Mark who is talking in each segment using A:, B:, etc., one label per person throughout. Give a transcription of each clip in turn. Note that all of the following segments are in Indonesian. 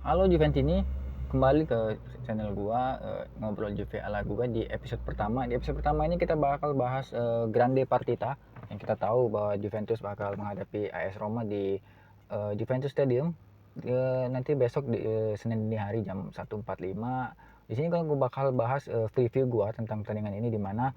A: Halo Juventini, kembali ke channel gua, ngobrol Juve ala gua di episode pertama. Di episode pertama ini kita bakal bahas Grande Partita, yang kita tahu bahwa Juventus bakal menghadapi AS Roma di Juventus Stadium nanti besok di Senin dini hari jam 1.45. Di sini kan gua bakal bahas preview gua tentang pertandingan ini, di mana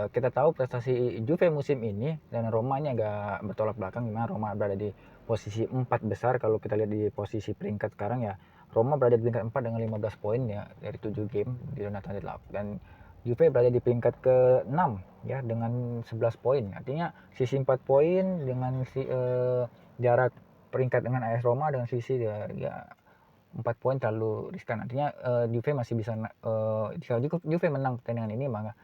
A: kita tahu prestasi Juve musim ini dan Roma ini agak bertolak belakang, di mana Roma berada di posisi 4 besar. Kalau kita lihat di posisi peringkat sekarang ya, Roma berada di peringkat 4 dengan 15 poin ya dari 7 game di ronde terakhir, dan Juve berada di peringkat ke-6 ya dengan 11 poin. Artinya sisi 4 poin dengan jarak peringkat dengan AS Roma dengan sisi ya 4 poin terlalu riskan. Artinya Juve masih bisa jika Juve menang pertandingan ini, maka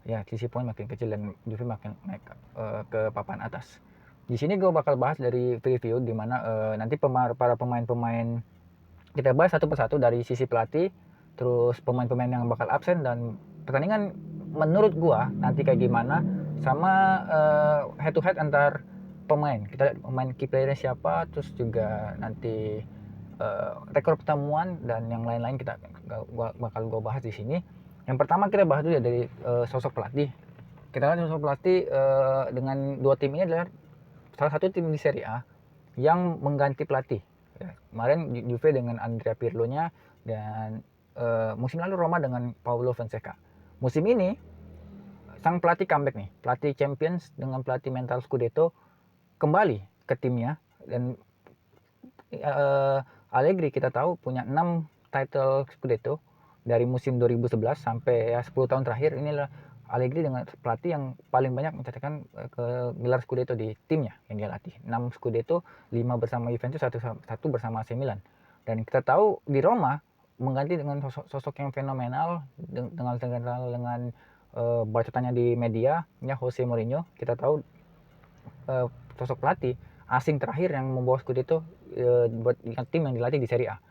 A: ya sisi poin makin kecil dan Juve makin naik ke papan atas. Di sini gue bakal bahas dari preview, di mana nanti para pemain-pemain kita bahas satu persatu dari sisi pelatih, terus pemain-pemain yang bakal absen dan pertandingan menurut gua nanti kayak gimana, sama head to head antar pemain. Kita lihat pemain key playernya siapa, terus juga nanti rekor pertemuan dan yang lain-lain bakal gua bahas di sini. Yang pertama kita bahas dulu ya dari sosok pelatih. Kita lihat sosok pelatih dengan dua tim ini adalah salah satu tim di Serie A yang mengganti pelatih. Ya, kemarin Juve dengan Andrea Pirlo-nya, dan musim lalu Roma dengan Paulo Fonseca. Musim ini sang pelatih comeback nih, pelatih Champions dengan pelatih mental Scudetto kembali ke timnya, dan Allegri kita tahu punya 6 title Scudetto dari musim 2011 sampai ya 10 tahun terakhir. Inilah Allegri dengan pelatih yang paling banyak mencetakkan gelar Scudetto di timnya yang dia latih. 6 Scudetto, 5 bersama Juventus, 1 bersama AC Milan. Dan kita tahu di Roma mengganti dengan sosok yang fenomenal dengan bacotannya di media ya, Jose Mourinho. Kita tahu sosok pelatih asing terakhir yang membawa Scudetto buat tim yang dilatih di Serie A.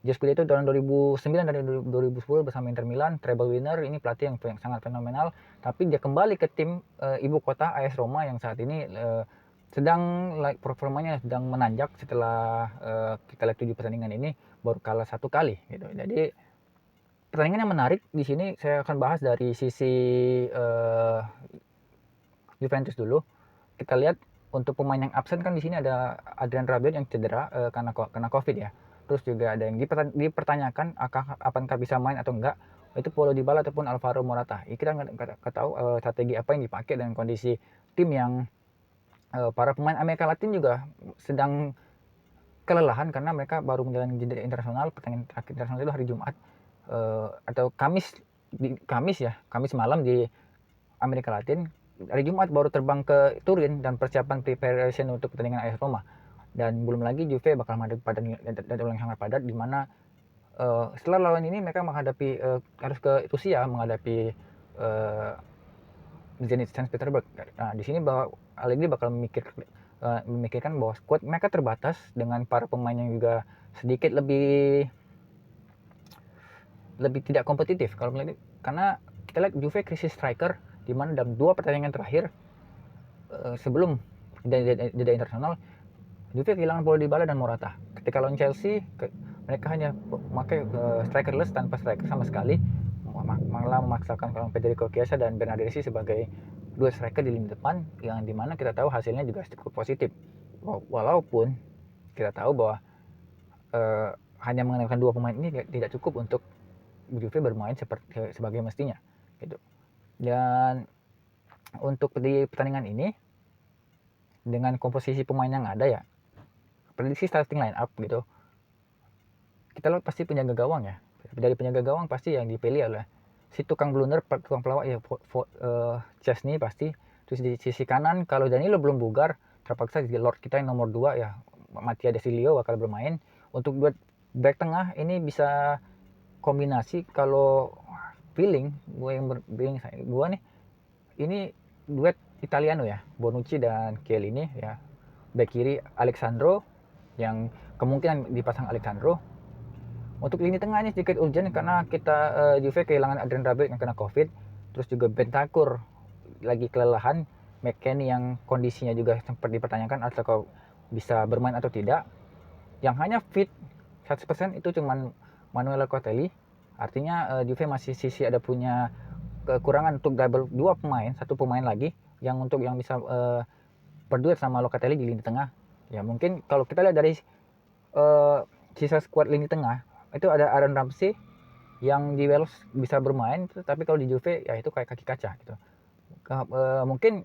A: Dia Scudetto tahun 2009 dan 2010 bersama Inter Milan, treble winner. Ini pelatih yang sangat fenomenal. Tapi dia kembali ke tim ibu kota AS Roma yang saat ini sedang performanya sedang menanjak setelah kita lihat 7 pertandingan ini baru kalah 1 kali gitu. Jadi pertandingan yang menarik di sini saya akan bahas dari sisi Juventus dulu. Kita lihat untuk pemain yang absen kan di sini ada Adrian Rabiot yang cedera karena Covid ya. Terus juga ada yang dipertanyakan apakah bisa main atau enggak, itu Paulo Dybala ataupun Alvaro Morata. Kita nggak tahu strategi apa yang dipakai dan kondisi tim yang para pemain Amerika Latin juga sedang kelelahan karena mereka baru menjalani jeda internasional. Pertandingan terakhir internasional itu hari Jumat atau Kamis malam di Amerika Latin. Hari Jumat baru terbang ke Turin dan persiapan preparation untuk pertandingan AS Roma. Dan belum lagi Juve bakal menghadapi jadwal yang sangat padat, di mana setelah lawan ini mereka menghadapi harus ke Rusia menghadapi Zenit Saint Petersburg. Nah, di sini bahwa Allegri bakal memikirkan bahwa squad mereka terbatas dengan para pemain yang juga sedikit lebih tidak kompetitif kalau melihat, karena kita lihat Juve krisis striker, di mana dalam 2 pertandingan terakhir sebelum jeda internasional Juve kehilangan Paulo Dybala dan Morata. Ketika lawan Chelsea mereka hanya memakai strikerless, tanpa striker sama sekali, malah memaksakan Federico Chiesa dan Bernardeschi sebagai dua striker di lini depan, yang dimana kita tahu hasilnya juga cukup positif. Walaupun kita tahu bahwa hanya mengandalkan 2 pemain ini tidak cukup untuk Juve bermain sebagai mestinya gitu. Dan untuk di pertandingan ini dengan komposisi pemain yang ada ya, prediksi starting line up gitu, kita lihat pasti penjaga gawang ya. Dari penjaga gawang pasti yang dipilih adalah si tukang blunder, tukang pelawak ya, Chesney pasti. Terus di sisi kanan kalau Danilo belum bugar, terpaksa di Lord kita yang nomor 2 ya, Mattia Desilio bakal bermain. Untuk buat back tengah ini bisa kombinasi, kalau feeling gue nih, ini duet Italiano ya, Bonucci dan Chiellini ya. Back kiri Alexandro, yang kemungkinan dipasang Alexandro. Untuk lini tengah ini sedikit urgent karena kita Juve kehilangan Adrian Rabiot yang kena Covid, terus juga Bentancur lagi kelelahan, McKennie yang kondisinya juga sempat dipertanyakan apakah bisa bermain atau tidak. Yang hanya fit 100% itu cuman Manuel Locatelli. Artinya Juve masih ada punya kekurangan untuk double dua pemain, satu pemain lagi yang bisa berduet sama Locatelli di lini tengah. Ya mungkin kalau kita lihat dari sisa skuad lini tengah itu ada Aaron Ramsey yang di Wales bisa bermain, tapi kalau di Juve ya itu kayak kaki kaca gitu. Mungkin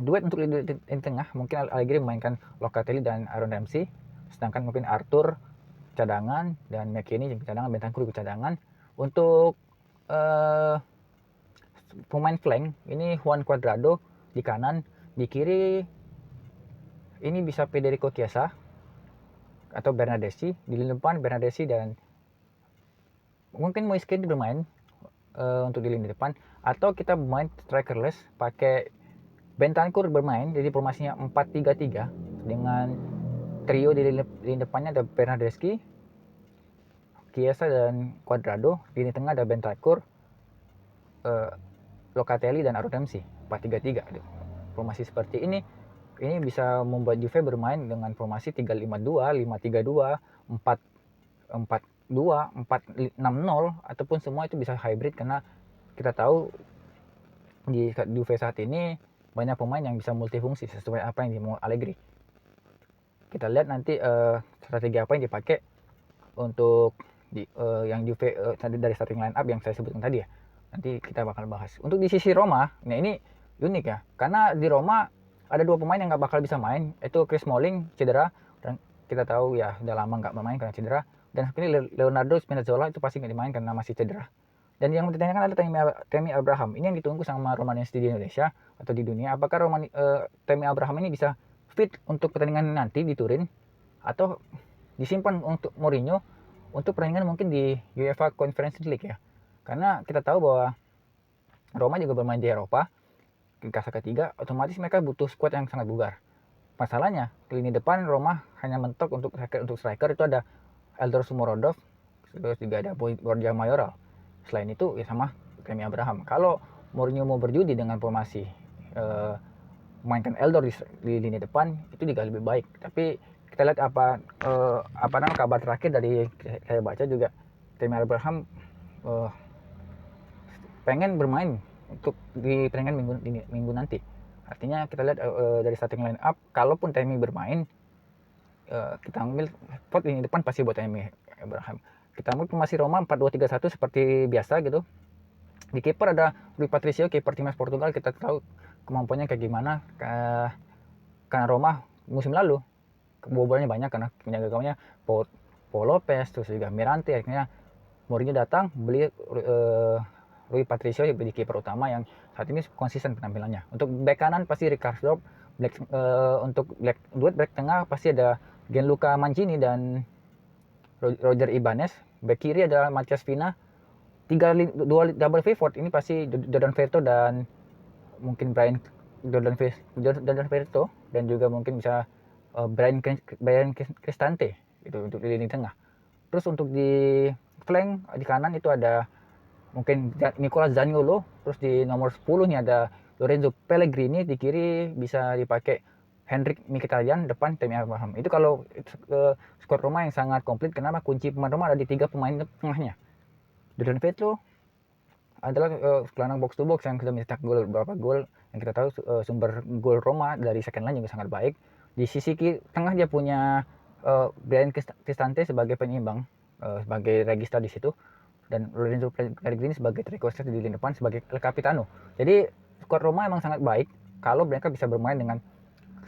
A: duet untuk lini tengah mungkin Allegri memainkan Locatelli dan Aaron Ramsey, sedangkan mungkin Arthur cadangan dan McKennie cadangan, Bentancur cadangan. Untuk pemain flank ini Juan Cuadrado di kanan, di kiri ini bisa Federico Chiesa atau Bernardeschi, di lini depan Bernardeschi dan mungkin Moiskin bermain untuk di lini depan, atau kita bermain strikerless pakai Bentancur bermain jadi formasinya 4-3-3 dengan trio di lini depannya ada Bernardeschi, Chiesa dan Cuadrado, di lini tengah ada Bentancur, Locatelli dan Aaron Ramsey. 4-3-3 formasi seperti ini bisa membuat Juve bermain dengan formasi 3-5-2, 5-3-2, 4-4-2, 4-6-0 ataupun semua itu bisa hybrid, karena kita tahu di Juve saat ini banyak pemain yang bisa multifungsi sesuai apa yang dimau Allegri. Kita lihat nanti strategi apa yang dipakai untuk yang Juve dari starting line up yang saya sebutkan tadi ya. Nanti kita bakal bahas. Untuk di sisi Roma, nah ini unik ya, karena di Roma ada dua pemain yang nggak bakal bisa main, itu Chris Smalling cedera, dan kita tahu ya udah lama nggak bermain karena cedera, dan ini Leonardo Spinazzola itu pasti nggak dimain karena masih cedera. Dan yang ditanyakan ada Tammy Abraham, ini yang ditunggu sama Romagnoli di Indonesia atau di dunia. Apakah Tammy Abraham ini bisa fit untuk pertandingan nanti di Turin, atau disimpan untuk Mourinho untuk pertandingan mungkin di UEFA Conference League ya, karena kita tahu bahwa Roma juga bermain di Eropa kasta ketiga, otomatis mereka butuh squad yang sangat bugar. Masalahnya lini depan Roma hanya mentok untuk striker itu ada Eldor Shomurodov, terus juga ada Borja Mayoral. Selain itu ya sama Tammy Abraham. Kalau Mourinho mau berjudi dengan formasi mainkan Eldor di lini depan, itu juga lebih baik. Tapi kita lihat apa namanya kabar terakhir dari saya baca juga Tammy Abraham pengen bermain untuk di pertandingan minggu nanti. Artinya kita lihat dari starting line up, kalaupun Tammy bermain, kita ambil spot ini depan pasti buat Tammy Abraham. Kita ambil formasi Roma 4-2-3-1 seperti biasa gitu. Di kiper ada Rui Patricio, kiper timnas Portugal. Kita tahu kemampuannya kayak gimana, karena Roma musim lalu kebobolannya banyak karena penjaga gawangnya Paul Lopez, terus juga Mirante. Akhirnya Mourinho datang beli Rui Patricio jadi kiper utama yang saat ini konsisten penampilannya. Untuk bek kanan pasti Ricardo, untuk duet bek tengah pasti ada Gianluca Mancini dan Roger Ibanez. Bek kiri ada Matias Vina. Dua double pivot ini pasti Jordan Verto dan mungkin Jordan Verto, dan juga mungkin bisa Brian Cristante itu untuk di lini tengah. Terus untuk di flank di kanan itu ada mungkin Nicola Zaniolo, terus di nomor 10 nih ada Lorenzo Pellegrini, di kiri bisa dipakai Henrik Mkhitaryan, depan Tammy Abraham. Itu kalau skuad Roma yang sangat komplit. Kenapa? Kunci pemain Roma ada di 3 pemain tengahnya. Jordan Verto adalah gelandang box to box yang sudah mencetak beberapa gol, yang kita tahu sumber gol Roma dari second line juga sangat baik. Di sisi tengah dia punya Brian Cristante sebagai penyeimbang, sebagai regista di situ, dan Lorenzo Pellegrini sebagai trequartista di lini depan sebagai El Capitano. Jadi skuad Roma emang sangat baik kalau mereka bisa bermain dengan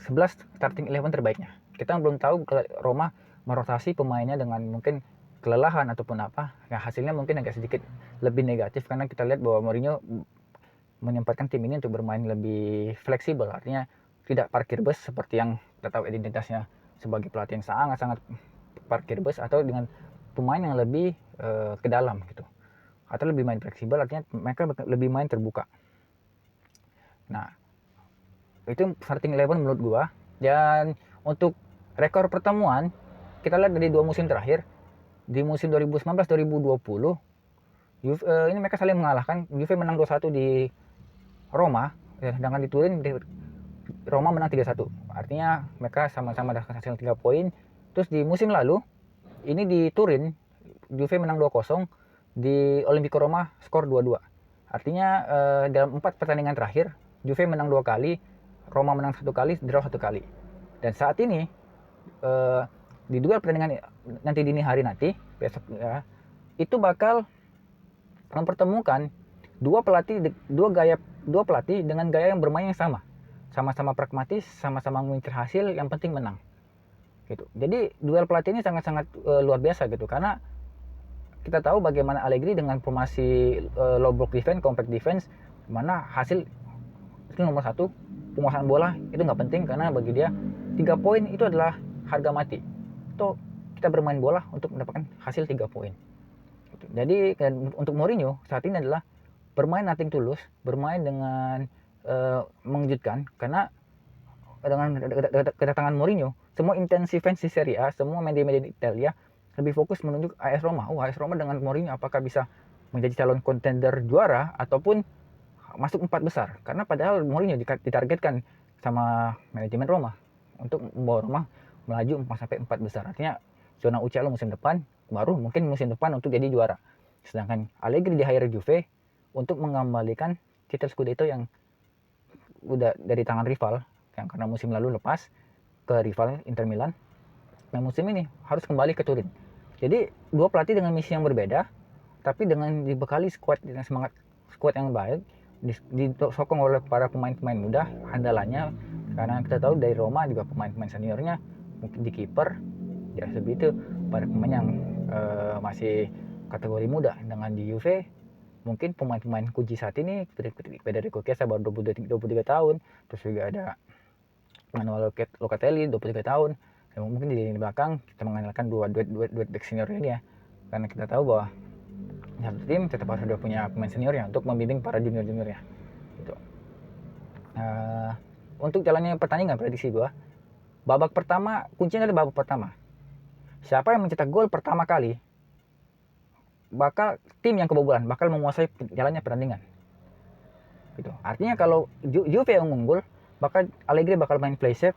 A: 11 starting 11 terbaiknya. Kita belum tahu Roma merotasi pemainnya dengan mungkin kelelahan ataupun apa. Nah, hasilnya mungkin agak sedikit lebih negatif karena kita lihat bahwa Mourinho menyempatkan tim ini untuk bermain lebih fleksibel. Artinya tidak parkir bus seperti yang kita tahu identitasnya sebagai pelatih yang sangat-sangat parkir bus, atau dengan pemain yang lebih ke dalam gitu, atau lebih main fleksibel, artinya mereka lebih main terbuka. Nah, itu starting 11 menurut gua. Dan untuk rekor pertemuan kita lihat dari 2 musim terakhir, di musim 2019-2020 ini mereka saling mengalahkan. Juve menang 2-1 di Roma, sedangkan di Turin Roma menang 3-1. Artinya mereka sama-sama dapat hasil 3 poin. Terus di musim lalu Ini di Turin, Juve menang 2-0, di Olimpico Roma skor 2-2. Artinya dalam 4 pertandingan terakhir, Juve menang 2 kali, Roma menang 1 kali, draw 1 kali. Dan saat ini di duel pertandingan nanti dini hari nanti besok ya, itu bakal mempertemukan dua pelatih dengan gaya yang bermain yang sama-sama pragmatis, sama-sama mengincar hasil, yang penting menang gitu. Jadi duel pelatih ini sangat-sangat luar biasa gitu, karena kita tahu bagaimana Allegri dengan formasi low block defense, compact defense, mana hasil itu nomor satu. Penguasaan bola itu nggak penting, karena bagi dia 3 poin itu adalah harga mati. Itu kita bermain bola untuk mendapatkan hasil 3 poin. Jadi untuk Mourinho saat ini adalah bermain nothing tulus, bermain dengan mengejutkan, karena dengan kedatangan Mourinho, semua intensi fans di Serie A, semua media-media di Italia lebih fokus menunjuk AS Roma. AS Roma dengan Mourinho apakah bisa menjadi calon kontender juara ataupun masuk 4 besar. Karena padahal Mourinho ditargetkan sama manajemen Roma untuk membawa Roma melaju sampai 4 besar. Artinya zona UCL musim depan, baru mungkin musim depan untuk jadi juara. Sedangkan Allegri di hire Juve untuk mengembalikan titel Scudetto yang udah dari tangan rival, yang karena musim lalu lepas ke rival Inter Milan. Nah, musim ini harus kembali ke Turin. Jadi dua pelatih dengan misi yang berbeda, tapi dengan dibekali dengan semangat squad yang baik, disokong oleh para pemain-pemain muda andalannya. Karena kita tahu dari Roma juga pemain-pemain seniornya mungkin di kiper ya seperti itu, para pemain yang masih kategori muda. Dengan di Juve mungkin pemain-pemain kunci saat ini Federico Chiesa baru 23 tahun, terus juga ada Manuel Locatelli 23 tahun. Dan mungkin di belakang kita mengandalkan dua back senior ini ya, karena kita tahu bahwa satu tim tetap harus ada punya pemain senior ya untuk membimbing para junior-juniornya gitu. Untuk jalannya pertandingan, prediksi gue babak pertama, kuncinya adalah babak pertama. Siapa yang mencetak gol pertama kali, bakal tim yang kebobolan bakal menguasai jalannya pertandingan gitu. Artinya kalau Juve yang unggul, bakal Allegri bakal main play safe,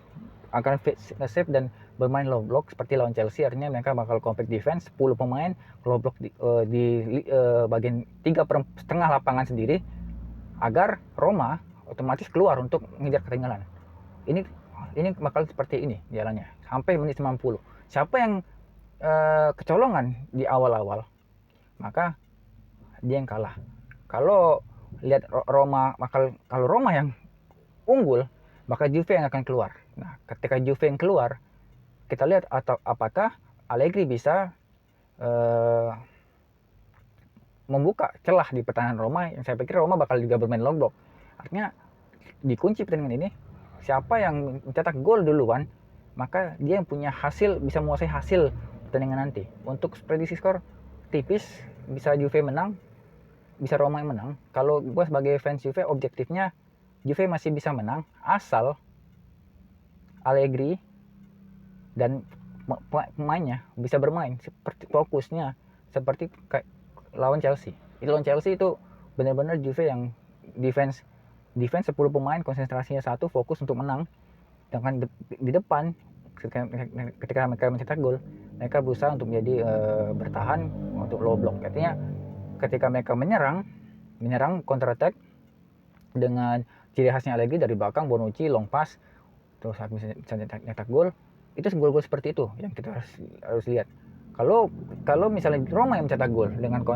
A: akan safe dan bermain low block seperti lawan Chelsea. Artinya mereka bakal compact defense, 10 pemain low block di bagian 3/4 lapangan sendiri, agar Roma otomatis keluar untuk mengejar ketinggalan. Ini bakal seperti ini jalannya sampai menit 90. Siapa yang kecolongan di awal-awal, maka dia yang kalah. Kalau lihat Roma, kalau Roma yang unggul, maka Juve yang akan keluar. Nah, ketika Juve yang keluar, kita lihat apakah Allegri bisa membuka celah di pertahanan Roma, yang saya pikir Roma bakal juga bermain low block. Artinya dikunci pertandingan ini, siapa yang mencetak gol duluan, maka dia yang punya hasil, bisa menguasai hasil pertandingan nanti. Untuk prediksi skor tipis, bisa Juve menang, bisa Roma yang menang. Kalau gue sebagai fans Juve, objektifnya Juve masih bisa menang asal Allegri dan pemainnya bisa bermain seperti fokusnya seperti lawan Chelsea. Itu lawan Chelsea itu benar-benar Juve yang defense 10 pemain, konsentrasinya satu, fokus untuk menang. Dengan di depan ketika mereka mencetak gol, mereka berusaha untuk menjadi bertahan untuk low block. Artinya ketika mereka menyerang counter attack dengan ciri khasnya Allegri dari belakang, Bonucci long pass, terus bisa nyetak gol. Itu gol-gol seperti itu yang kita harus lihat. Kalau misalnya Roma yang mencetak gol dengan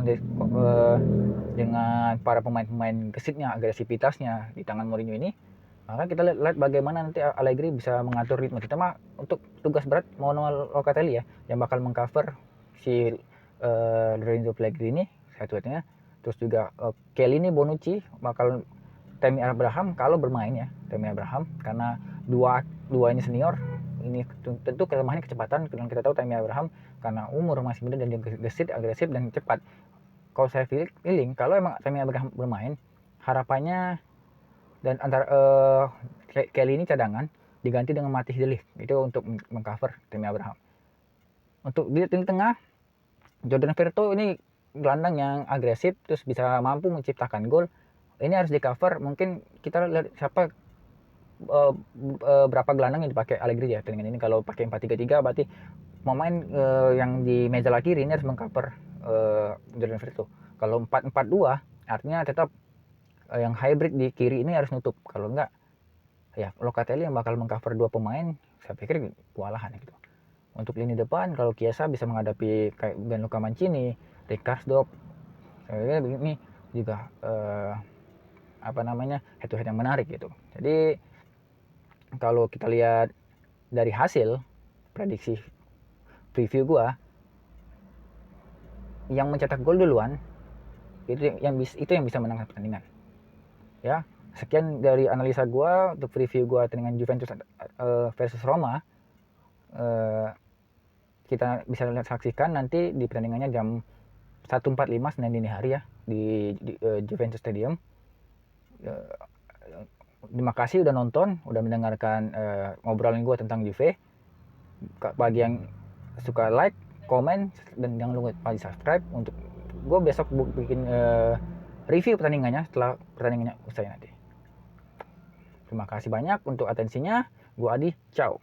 A: dengan para pemain-pemain gesitnya, agresivitasnya di tangan Mourinho ini, maka kita lihat bagaimana nanti Allegri bisa mengatur ritme. Terutama untuk tugas berat Manuel Locatelli ya, yang bakal mengcover si Lorenzo Pellegrini satu-satunya. Terus juga Chiellini, Bonucci, bakal Tammy Abraham kalau bermain ya, Tammy Abraham, karena dua ini senior. Ini tentu kelemahannya kecepatan, dan kita tahu Tammy Abraham karena umur masih muda dan dia gesit, agresif dan cepat. Kalau saya feeling kalau emang Tammy Abraham bermain, harapannya dan antara Kelly ini cadangan diganti dengan Matthijs de Ligt itu untuk mengcover Tammy Abraham. Untuk di tengah, Jordan Verto ini gelandang yang agresif, terus bisa mampu menciptakan gol. Ini harus di cover. Mungkin kita lihat siapa berapa gelandang yang dipakai Allegri ya dengan ini. Kalau pakai 4-3-3 berarti pemain yang di meja kiri ini harus mengcover Jordan Virtu. Kalau 4-4-2 artinya tetap yang hybrid di kiri ini harus nutup. Kalau enggak ya Locatelli yang bakal mengcover dua pemain, saya pikir kewalahan gitu. Untuk lini depan kalau Chiesa bisa menghadapi kayak Gianluca Mancini, Rickarsdorp, saya pikir ini juga head to head yang menarik gitu. Jadi kalau kita lihat dari hasil prediksi preview gua, yang mencetak gol duluan itu yang bisa menangkan pertandingan. Ya, sekian dari analisa gua untuk preview gua pertandingan Juventus versus Roma. Kita bisa lihat saksikan nanti di pertandingannya jam 1.45 Senin dini hari ya di Juventus Stadium. Terima kasih udah nonton, udah mendengarkan ngobrolan gue tentang Juve. Bagi yang suka like, komen, dan jangan lupa di subscribe untuk gue besok bikin review pertandingannya setelah pertandingannya usai nanti. Terima kasih banyak untuk atensinya. Gue Adi, ciao.